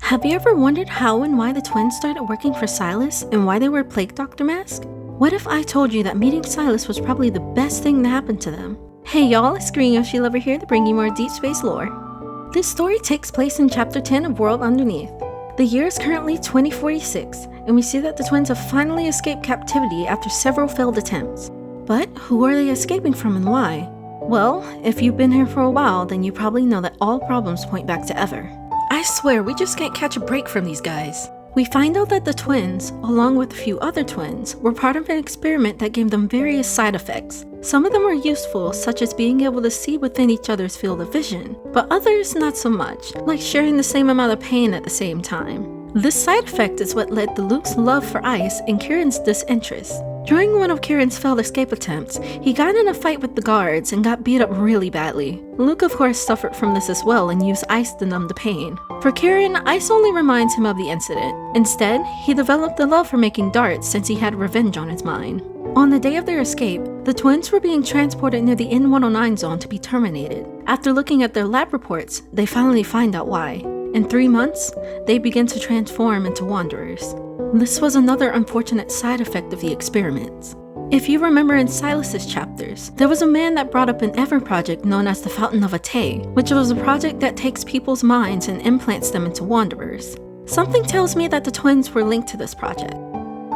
Have you ever wondered how and why the twins started working for Silas and why they wear Plague Doctor masks? What if I told you that meeting Silas was probably the best thing that happened to them? Hey y'all, it's Green Yoshi Lover here to bring you more Deep Space lore. This story takes place in Chapter 10 of World Underneath. The year is currently 2046, and we see that the twins have finally escaped captivity after several failed attempts. But who are they escaping from and why? Well, if you've been here for a while, then you probably know that all problems point back to Ever. I swear, we just can't catch a break from these guys. We find out that the twins, along with a few other twins, were part of an experiment that gave them various side effects. Some of them were useful, such as being able to see within each other's field of vision, but others not so much, like sharing the same amount of pain at the same time. This side effect is what led to Luke's love for ice and Kieran's disinterest. During one of Kieran's failed escape attempts, he got in a fight with the guards and got beat up really badly. Luke of course suffered from this as well and used ice to numb the pain. For Kieran, ice only reminds him of the incident. Instead, he developed a love for making darts since he had revenge on his mind. On the day of their escape, the twins were being transported near the N109 zone to be terminated. After looking at their lab reports, they finally find out why. In 3 months, they begin to transform into wanderers. This was another unfortunate side effect of the experiments. If you remember in Silas's chapters, there was a man that brought up an Ever project known as the Fountain of Ate, which was a project that takes people's minds and implants them into wanderers. Something tells me that the twins were linked to this project.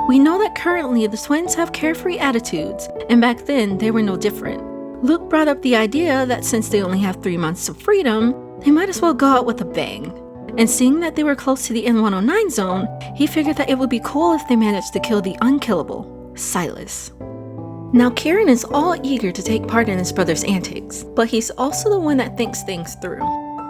We know that currently the twins have carefree attitudes, and back then they were no different. Luke brought up the idea that since they only have 3 months of freedom, they might as well go out with a bang. And seeing that they were close to the N109 zone, he figured that it would be cool if they managed to kill the unkillable, Silas. Now Kieran is all eager to take part in his brother's antics, but he's also the one that thinks things through.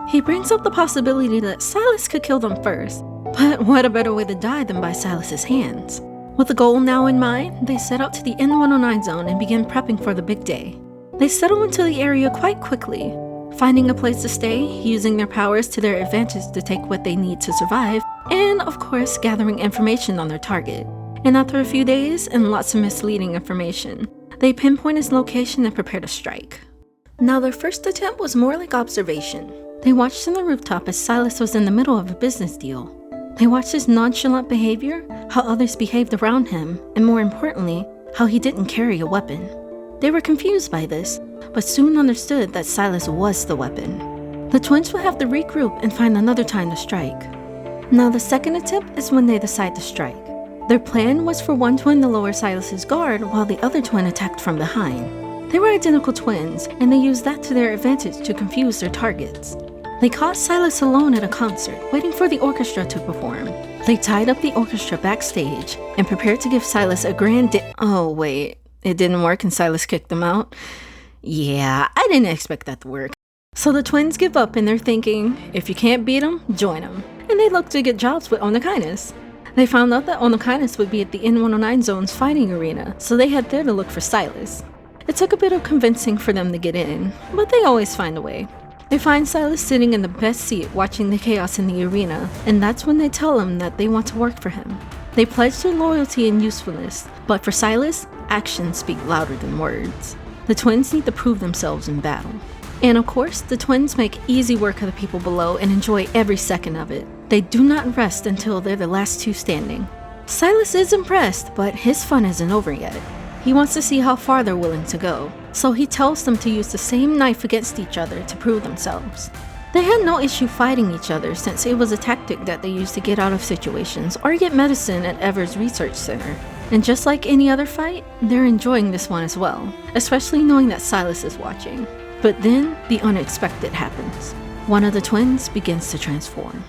He brings up the possibility that Silas could kill them first, but what a better way to die than by Silas's hands. With the goal now in mind, they set out to the N109 zone and begin prepping for the big day. They settle into the area quite quickly, finding a place to stay, using their powers to their advantage to take what they need to survive, and of course gathering information on their target. And after a few days and lots of misleading information, they pinpoint his location and prepare to strike. Now their first attempt was more like observation. They watched from the rooftop as Silas was in the middle of a business deal. They watched his nonchalant behavior, how others behaved around him, and more importantly, how he didn't carry a weapon. They were confused by this, but soon understood that Silas was the weapon. The twins will have to regroup and find another time to strike. Now the second attempt is when they decide to strike. Their plan was for one twin to lower Silas's guard while the other twin attacked from behind. They were identical twins, and they used that to their advantage to confuse their targets. They caught Silas alone at a concert, waiting for the orchestra to perform. They tied up the orchestra backstage and prepared to give Silas a grand Oh wait, it didn't work and Silas kicked them out? Yeah, I didn't expect that to work. So the twins give up and they're thinking, if you can't beat them, join them. And they look to get jobs with Onokainis. They found out that Onokainis would be at the N109 zone's fighting arena, so they head there to look for Silas. It took a bit of convincing for them to get in, but they always find a way. They find Silas sitting in the best seat watching the chaos in the arena, and that's when they tell him that they want to work for him. They pledge their loyalty and usefulness, but for Silas, actions speak louder than words. The twins need to prove themselves in battle. And of course, the twins make easy work of the people below and enjoy every second of it. They do not rest until they're the last two standing. Silas is impressed, but his fun isn't over yet. He wants to see how far they're willing to go, so he tells them to use the same knife against each other to prove themselves. They had no issue fighting each other since it was a tactic that they used to get out of situations or get medicine at Ever's research center. And just like any other fight, they're enjoying this one as well, especially knowing that Silas is watching. But then, the unexpected happens. One of the twins begins to transform.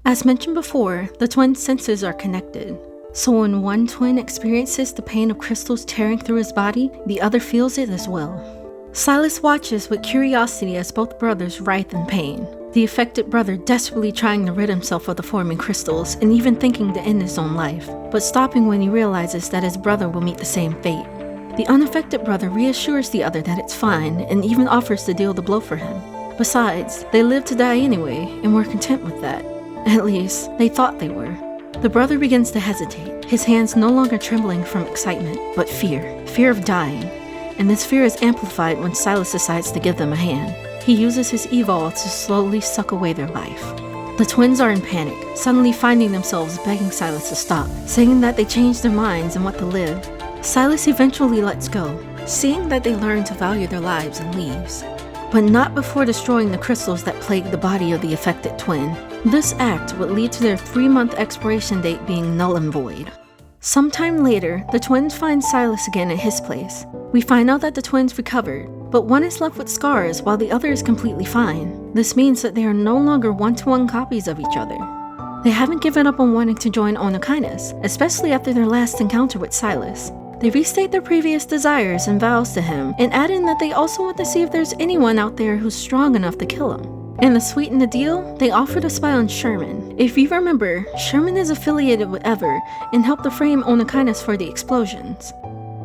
As mentioned before, the twins' senses are connected. So when one twin experiences the pain of crystals tearing through his body, the other feels it as well. Silas watches with curiosity as both brothers writhe in pain. The affected brother desperately trying to rid himself of the forming crystals and even thinking to end his own life, but stopping when he realizes that his brother will meet the same fate. The unaffected brother reassures the other that it's fine and even offers to deal the blow for him. Besides, they lived to die anyway and were content with that. At least, they thought they were. The brother begins to hesitate, his hands no longer trembling from excitement, but fear of dying. And this fear is amplified when Silas decides to give them a hand. He uses his evol to slowly suck away their life. The twins are in panic, suddenly finding themselves begging Silas to stop, saying that they changed their minds and want to live. Silas eventually lets go, seeing that they learn to value their lives and leaves. But not before destroying the crystals that plague the body of the affected twin. This act would lead to their 3-month expiration date being null and void. Sometime later, the twins find Silas again at his place. We find out that the twins recovered, but one is left with scars while the other is completely fine. This means that they are no longer one-to-one copies of each other. They haven't given up on wanting to join Onokainas, especially after their last encounter with Silas. They restate their previous desires and vows to him, and add in that they also want to see if there's anyone out there who's strong enough to kill him. And to sweeten the deal, they offer to spy on Sherman. If you remember, Sherman is affiliated with Ever and helped to frame Onokainas for the explosions.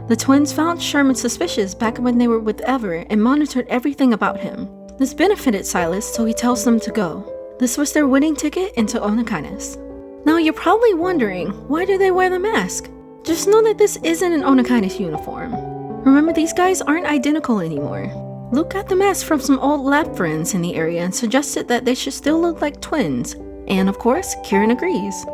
The twins found Sherman suspicious back when they were with Ever and monitored everything about him. This benefited Silas, so he tells them to go. This was their winning ticket into Onokainas. Now you're probably wondering, why do they wear the mask? Just know that this isn't an Onokainas uniform. Remember, these guys aren't identical anymore. Luke got the mask from some old lab friends in the area and suggested that they should still look like twins. And of course, Kieran agrees.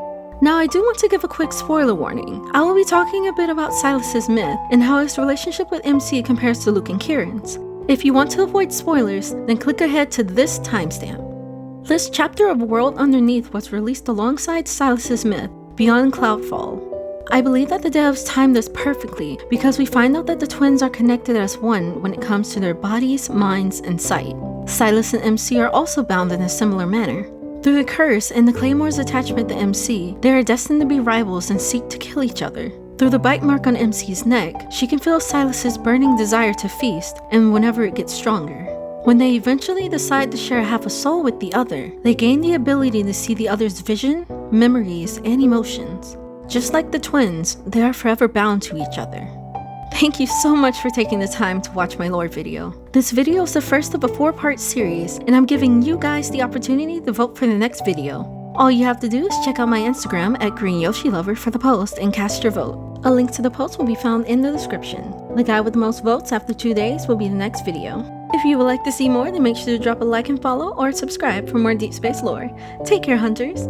Now I do want to give a quick spoiler warning. I will be talking a bit about Silas's myth and how his relationship with MC compares to Luke and Kieran's. If you want to avoid spoilers, then click ahead to this timestamp. This chapter of World Underneath was released alongside Silas's myth, Beyond Cloudfall. I believe that the devs timed this perfectly because we find out that the twins are connected as one when it comes to their bodies, minds, and sight. Silas and MC are also bound in a similar manner. Through the curse and the Claymore's attachment to MC, they are destined to be rivals and seek to kill each other. Through the bite mark on MC's neck, she can feel Silas's burning desire to feast, and whenever it gets stronger. When they eventually decide to share half a soul with the other, they gain the ability to see the other's vision, memories, and emotions. Just like the twins, they are forever bound to each other. Thank you so much for taking the time to watch my lore video. This video is the first of a 4-part series, and I'm giving you guys the opportunity to vote for the next video. All you have to do is check out my Instagram at GreenYoshiLover for the post and cast your vote. A link to the post will be found in the description. The guy with the most votes after 2 days will be the next video. If you would like to see more, then make sure to drop a like and follow or subscribe for more Deep Space lore. Take care, hunters!